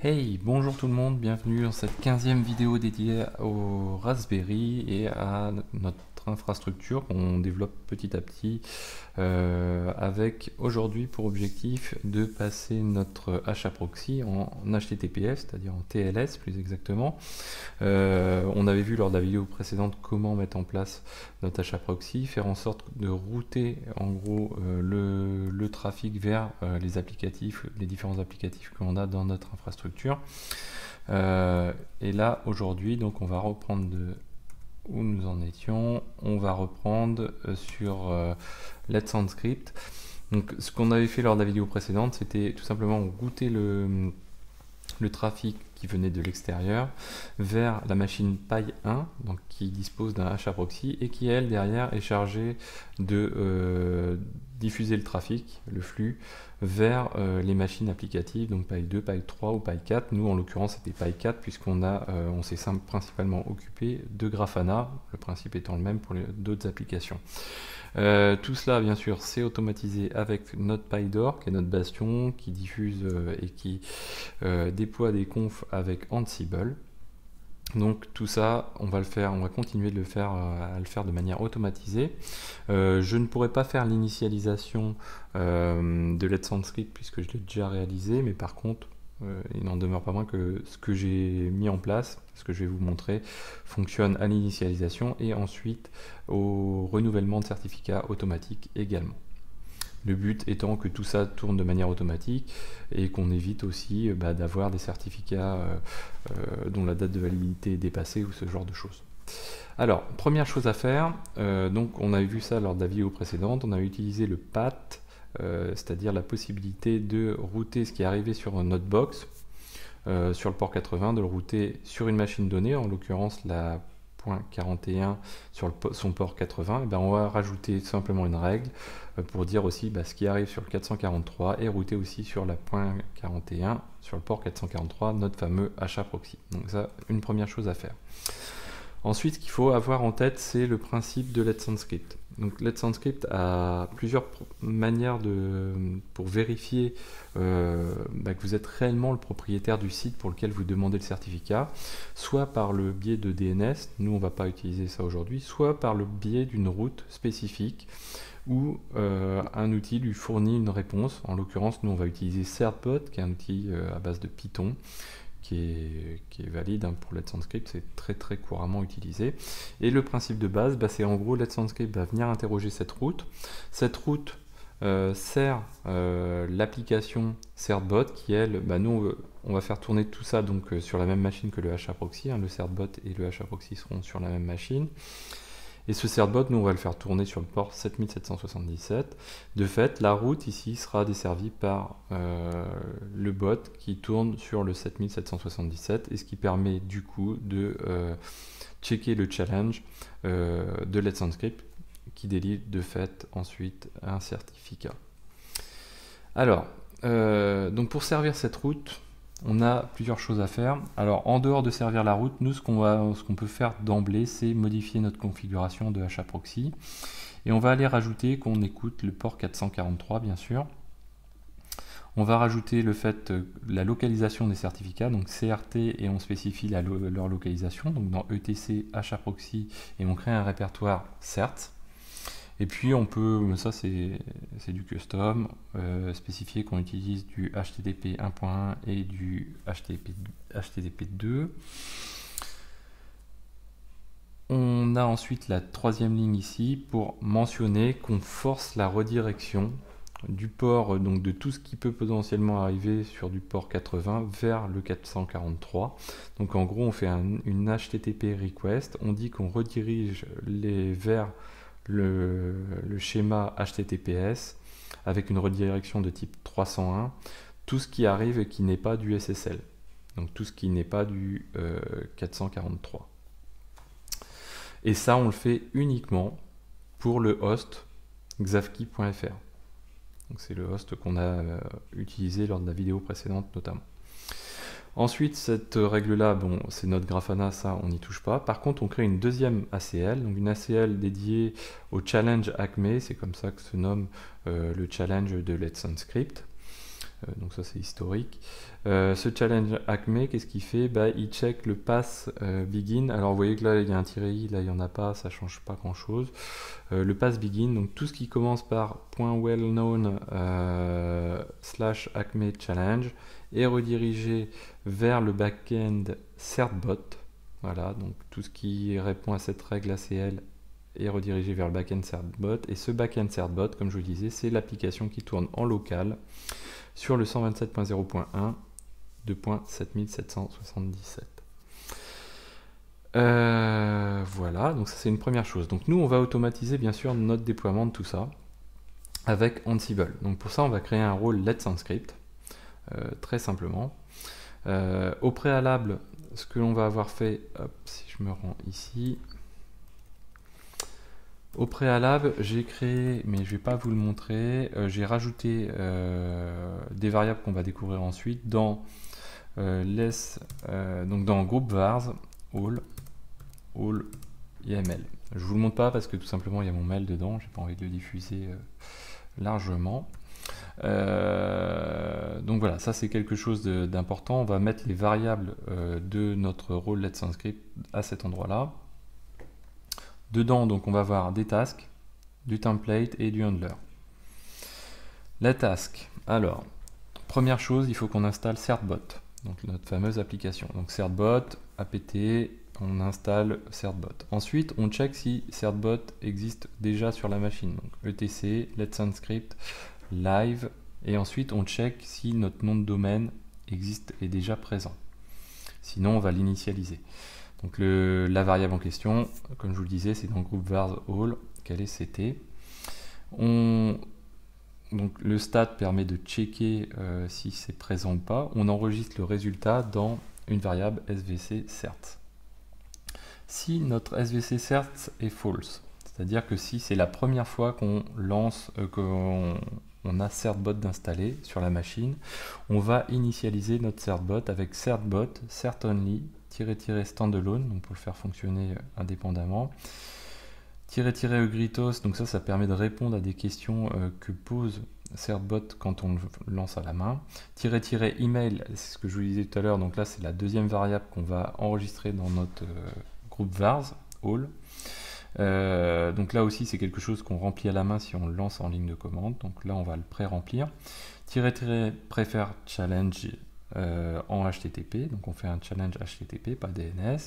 Hey, bonjour tout le monde, bienvenue dans cette 15e vidéo dédiée au Raspberry et à notre infrastructure qu'on développe petit à petit avec aujourd'hui pour objectif de passer notre HAProxy en HTTPS, c'est-à-dire en TLS plus exactement. On avait vu lors de la vidéo précédente comment mettre en place notre HAProxy, faire en sorte de router en gros le trafic vers les applicatifs, les différents applicatifs que l'on a dans notre infrastructure. Et là aujourd'hui, donc on va reprendre de où nous en étions. On va reprendre sur Let's Encrypt. Donc ce qu'on avait fait lors de la vidéo précédente, c'était tout simplement router le trafic qui venait de l'extérieur vers la machine Pi 1, donc qui dispose d'un HAProxy et qui elle derrière est chargée de diffuser le trafic, le flux, vers les machines applicatives, donc Pi 2, Pi 3 ou Pi 4. Nous en l'occurrence c'était Pi 4 puisqu'on on s'est principalement occupé de Grafana, le principe étant le même pour d'autres applications. Tout cela, bien sûr, c'est automatisé avec notre PyDor, qui est notre bastion, qui diffuse et qui déploie des confs avec Ansible. Donc tout ça, on va le faire, on va continuer de le faire, à le faire de manière automatisée. Je ne pourrai pas faire l'initialisation de Let's Encrypt puisque je l'ai déjà réalisé, mais par contre, il n'en demeure pas moins que ce que j'ai mis en place, ce que je vais vous montrer, fonctionne à l'initialisation et ensuite au renouvellement de certificats automatique également. Le but étant que tout ça tourne de manière automatique et qu'on évite aussi d'avoir des certificats dont la date de validité est dépassée ou ce genre de choses. Alors, première chose à faire, donc on a vu ça lors de la vidéo précédente, on a utilisé le PAT, c'est-à-dire la possibilité de router ce qui est arrivé sur notre box, sur le port 80, de le router sur une machine donnée, en l'occurrence la .41 sur son port 80, et on va rajouter simplement une règle pour dire aussi ce qui arrive sur le 443 est routé aussi sur la .41, sur le port 443, notre fameux HAProxy. Donc ça, une première chose à faire. Ensuite, ce qu'il faut avoir en tête, c'est le principe de Let's Encrypt. Donc Let's Encrypt a plusieurs manières pour vérifier que vous êtes réellement le propriétaire du site pour lequel vous demandez le certificat, soit par le biais de DNS, nous on ne va pas utiliser ça aujourd'hui, soit par le biais d'une route spécifique où un outil lui fournit une réponse. En l'occurrence, nous on va utiliser Certbot, qui est un outil à base de Python, qui est valide pour Let's Encrypt, c'est très couramment utilisé. Et le principe de base, c'est en gros Let's Encrypt va venir interroger cette route. Cette route sert l'application Certbot qui elle, nous on va faire tourner tout ça donc sur la même machine que le HAProxy, le Certbot et le HAProxy seront sur la même machine. Et ce Certbot, nous on va le faire tourner sur le port 7777. De fait, la route ici sera desservie par le bot qui tourne sur le 7777 et ce qui permet du coup de checker le challenge de Let's Encrypt qui délivre de fait ensuite un certificat. Alors, donc pour servir cette route, on a plusieurs choses à faire. Alors en dehors de servir la route, nous ce qu'on peut faire d'emblée, c'est modifier notre configuration de HAProxy. Et on va aller rajouter qu'on écoute le port 443 bien sûr. On va rajouter le fait la localisation des certificats, donc CRT, et on spécifie leur localisation, donc dans ETC HAProxy, et on crée un répertoire CERT. Et puis on peut, ça c'est du custom, spécifier qu'on utilise du HTTP 1.1 et du HTTP 2. On a ensuite la troisième ligne ici pour mentionner qu'on force la redirection du port, donc de tout ce qui peut potentiellement arriver sur du port 80 vers le 443. Donc en gros on fait une HTTP request, on dit qu'on redirige vers le schéma HTTPS avec une redirection de type 301, tout ce qui arrive et qui n'est pas du SSL, donc tout ce qui n'est pas du 443. Et ça on le fait uniquement pour le host xavki.fr. Donc c'est le host qu'on a utilisé lors de la vidéo précédente notamment. Ensuite, cette règle-là, c'est notre Grafana, ça on n'y touche pas. Par contre, on crée une deuxième ACL, donc une ACL dédiée au challenge Acme, c'est comme ça que se nomme le challenge de Let's Encrypt. donc ça c'est historique. Ce challenge Acme, qu'est-ce qu'il fait? Il check le pass begin. Alors vous voyez que là il y a un -i, là il n'y en a pas, ça change pas grand chose. Le pass begin, donc tout ce qui commence par .wellknown / Acme challenge est redirigé vers le backend certbot. Voilà, donc tout ce qui répond à cette règle ACL est redirigé vers le backend certbot. Et ce backend certbot, comme je vous le disais, c'est l'application qui tourne en local sur le 127.0.1 de .7777. Voilà, donc ça c'est une première chose. Donc nous on va automatiser bien sûr notre déploiement de tout ça avec Ansible. Donc pour ça on va créer un rôle Let's Encrypt, très simplement. Au préalable, ce que l'on va avoir fait, hop, si je me rends ici, au préalable j'ai créé, mais je ne vais pas vous le montrer, j'ai rajouté des variables qu'on va découvrir ensuite dans donc dans groupe vars all YAML. Je vous le montre pas parce que tout simplement il y a mon mail dedans, j'ai pas envie de le diffuser largement. Donc voilà, ça c'est quelque chose d'important. On va mettre les variables de notre rôle Let's Encrypt à cet endroit là. Dedans donc on va avoir des tasks, du template et du handler. La task, alors première chose, il faut qu'on installe certbot, donc notre fameuse application. Donc certbot apt, on installe certbot. Ensuite, on check si certbot existe déjà sur la machine. Donc etc, let's encrypt, live, et ensuite on check si notre nom de domaine est déjà présent. Sinon, on va l'initialiser. Donc la variable en question, comme je vous le disais, c'est dans le groupe vars all, quel est ct. Donc le stat permet de checker si c'est présent ou pas. On enregistre le résultat dans une variable svc cert. Si notre svc cert est false, c'est-à-dire que si c'est la première fois qu'on lance, qu'on a certbot d'installer sur la machine, on va initialiser notre certbot avec certbot certonly --standalone, donc pour le faire fonctionner indépendamment. --egritos, donc ça permet de répondre à des questions que pose certbot quand on le lance à la main. --email, c'est ce que je vous disais tout à l'heure, donc là c'est la deuxième variable qu'on va enregistrer dans notre groupe vars all. Donc là aussi c'est quelque chose qu'on remplit à la main si on le lance en ligne de commande, donc là on va le pré-remplir. --prefer challenge en HTTP, donc on fait un challenge HTTP, pas DNS.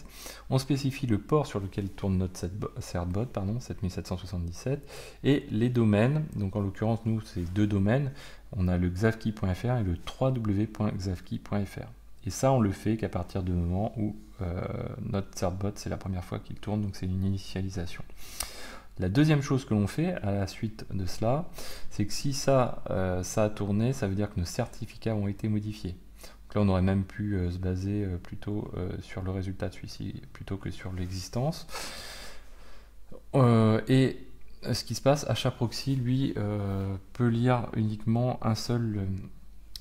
On spécifie le port sur lequel tourne notre certbot, 7777, et les domaines, donc en l'occurrence nous c'est deux domaines, on a le xavki.fr et le www.xavki.fr. Et ça on le fait qu'à partir du moment où notre certbot c'est la première fois qu'il tourne, donc c'est une initialisation. La deuxième chose que l'on fait à la suite de cela, c'est que si ça a tourné, ça veut dire que nos certificats ont été modifiés. Donc là, on aurait même pu se baser plutôt sur le résultat de celui-ci plutôt que sur l'existence. Et ce qui se passe, HAProxy, lui, peut lire uniquement un seul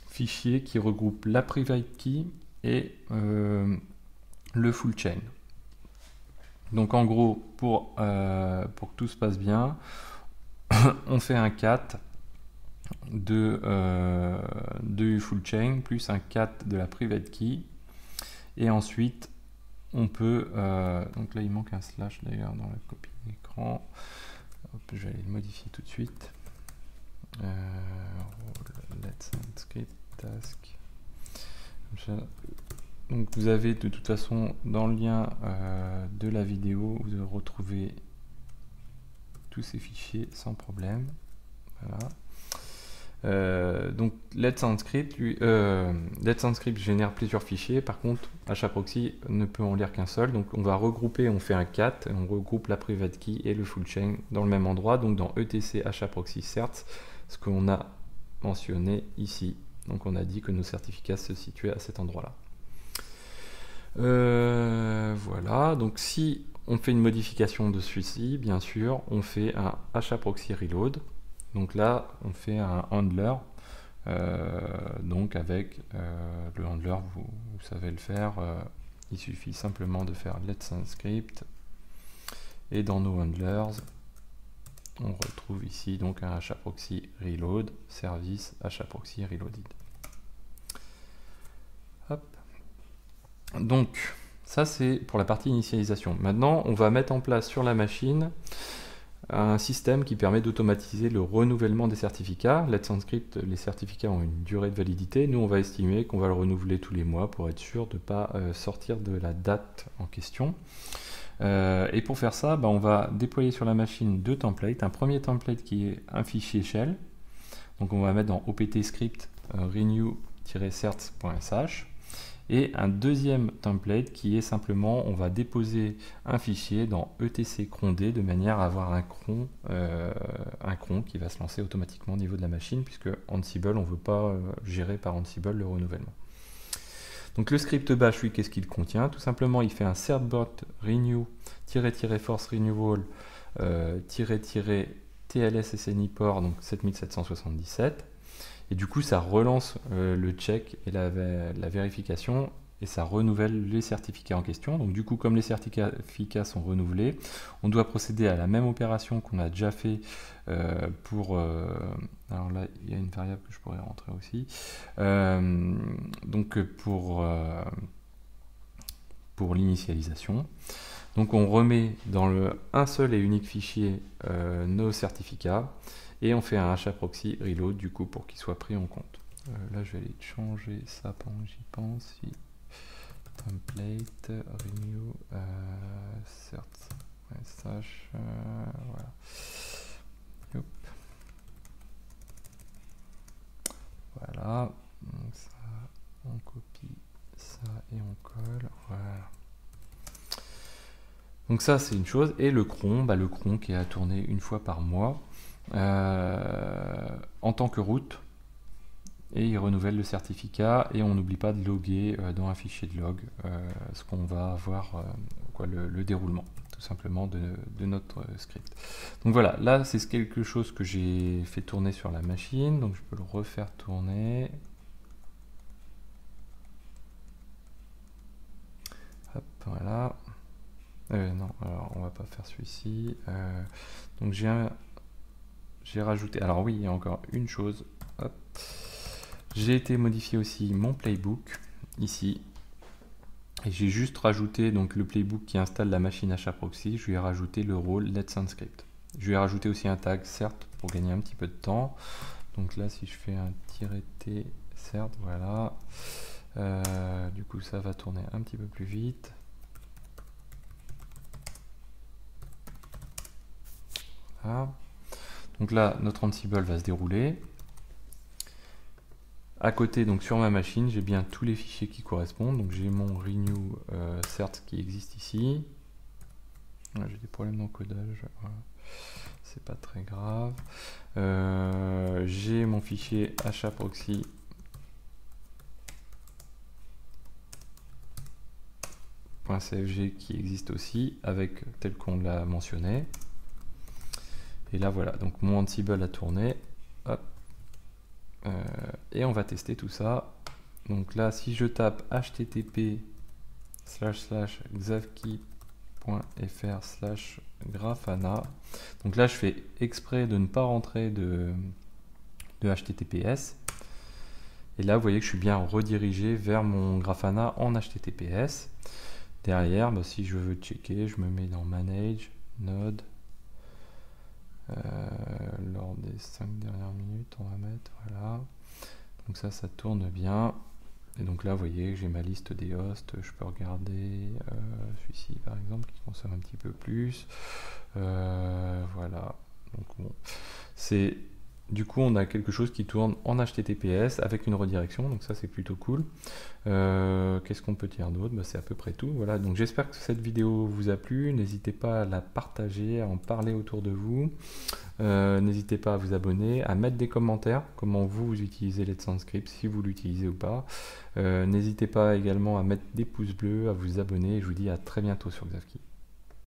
fichier qui regroupe la private key et le full chain. Donc en gros, pour que tout se passe bien, on fait un cat de full chain plus un cat de la private key, et ensuite on peut donc là il manque un slash d'ailleurs dans la copie d'écran, je vais aller le modifier tout de suite. Let's encrypt task. Donc vous avez de toute façon dans le lien de la vidéo, vous retrouvez tous ces fichiers sans problème. Voilà. Donc Let's Encrypt, Let's Encrypt génère plusieurs fichiers, par contre HAProxy ne peut en lire qu'un seul, donc on va regrouper, on fait un cat, et on regroupe la private key et le full chain dans le même endroit, donc dans etc HAProxy cert, ce qu'on a mentionné ici. Donc on a dit que nos certificats se situaient à cet endroit là. Voilà, donc si on fait une modification de celui-ci, bien sûr, on fait un HAProxy reload. Donc là, on fait un handler, donc avec le handler, vous savez le faire, il suffit simplement de faire let's encrypt, et dans nos handlers, on retrouve ici donc un HAProxy reload, service HAProxy reloaded. Hop. Donc, ça c'est pour la partie initialisation. Maintenant, on va mettre en place sur la machine un système qui permet d'automatiser le renouvellement des certificats. Let's Encrypt, les certificats ont une durée de validité. Nous, on va estimer qu'on va le renouveler tous les mois pour être sûr de ne pas sortir de la date en question. Et pour faire ça, on va déployer sur la machine deux templates. Un premier template qui est un fichier shell. Donc on va mettre dans opt script renew-certs.sh. Et un deuxième template qui est simplement, on va déposer un fichier dans etc cron d de manière à avoir un cron qui va se lancer automatiquement au niveau de la machine, puisque Ansible, on ne veut pas gérer par Ansible le renouvellement. Donc le script bash, lui, qu'est-ce qu'il contient? Tout simplement, il fait un certbot renew-force renewal -tls SNI port, donc 7777. Et du coup, ça relance le check et la vérification, et ça renouvelle les certificats en question. Donc du coup, comme les certificats sont renouvelés, on doit procéder à la même opération qu'on a déjà fait pour... alors là, il y a une variable que je pourrais rentrer aussi. Donc pour l'initialisation. Donc on remet dans un seul et unique fichier nos certificats, et on fait un hproxy reload du coup pour qu'il soit pris en compte. Là je vais aller changer ça pendant que j'y pense. Template renew cert/slash voilà. Hop. Voilà. Donc ça, on copie ça et on colle. Voilà. Donc ça c'est une chose. Et le cron, le cron qui est à tourner une fois par mois. En tant que route, et il renouvelle le certificat, et on n'oublie pas de loguer dans un fichier de log ce qu'on va avoir, le déroulement tout simplement de notre script. Donc voilà, là c'est quelque chose que j'ai fait tourner sur la machine, donc je peux le refaire tourner. Hop, voilà. Non, alors on va pas faire celui-ci. Donc j'ai rajouté, alors oui, il y a encore une chose. J'ai été modifier aussi mon playbook ici, et j'ai juste rajouté donc le playbook qui installe la machine hproxy. Je lui ai rajouté le rôle Let's Encrypt. Je lui ai rajouté aussi un tag cert pour gagner un petit peu de temps. Donc là, si je fais un -t cert, voilà, du coup ça va tourner un petit peu plus vite. Voilà. Donc là, notre Ansible va se dérouler. À côté, donc sur ma machine, j'ai bien tous les fichiers qui correspondent. Donc j'ai mon renew cert qui existe ici. J'ai des problèmes d'encodage, voilà. C'est pas très grave. J'ai mon fichier hproxy .cfg qui existe aussi, avec tel qu'on l'a mentionné. Et là voilà, donc mon Ansible a tourné. Hop. Et on va tester tout ça. Donc là, si je tape http://xavki.fr/grafana, donc là je fais exprès de ne pas rentrer de HTTPS. Et là, vous voyez que je suis bien redirigé vers mon Grafana en HTTPS. Derrière, si je veux checker, je me mets dans Manage, Node. Lors des 5 dernières minutes, on va mettre, voilà. Donc ça tourne bien. Et donc là, vous voyez que j'ai ma liste des hosts. Je peux regarder celui-ci, par exemple, qui consomme un petit peu plus. Voilà. Donc bon, c'est... Du coup, on a quelque chose qui tourne en HTTPS avec une redirection, donc ça c'est plutôt cool. Qu'est-ce qu'on peut dire d'autre? C'est à peu près tout. Voilà, donc j'espère que cette vidéo vous a plu. N'hésitez pas à la partager, à en parler autour de vous. N'hésitez pas à vous abonner, à mettre des commentaires, comment vous utilisez Let's Encrypt, si vous l'utilisez ou pas. N'hésitez pas également à mettre des pouces bleus, à vous abonner. Je vous dis à très bientôt sur Xavki.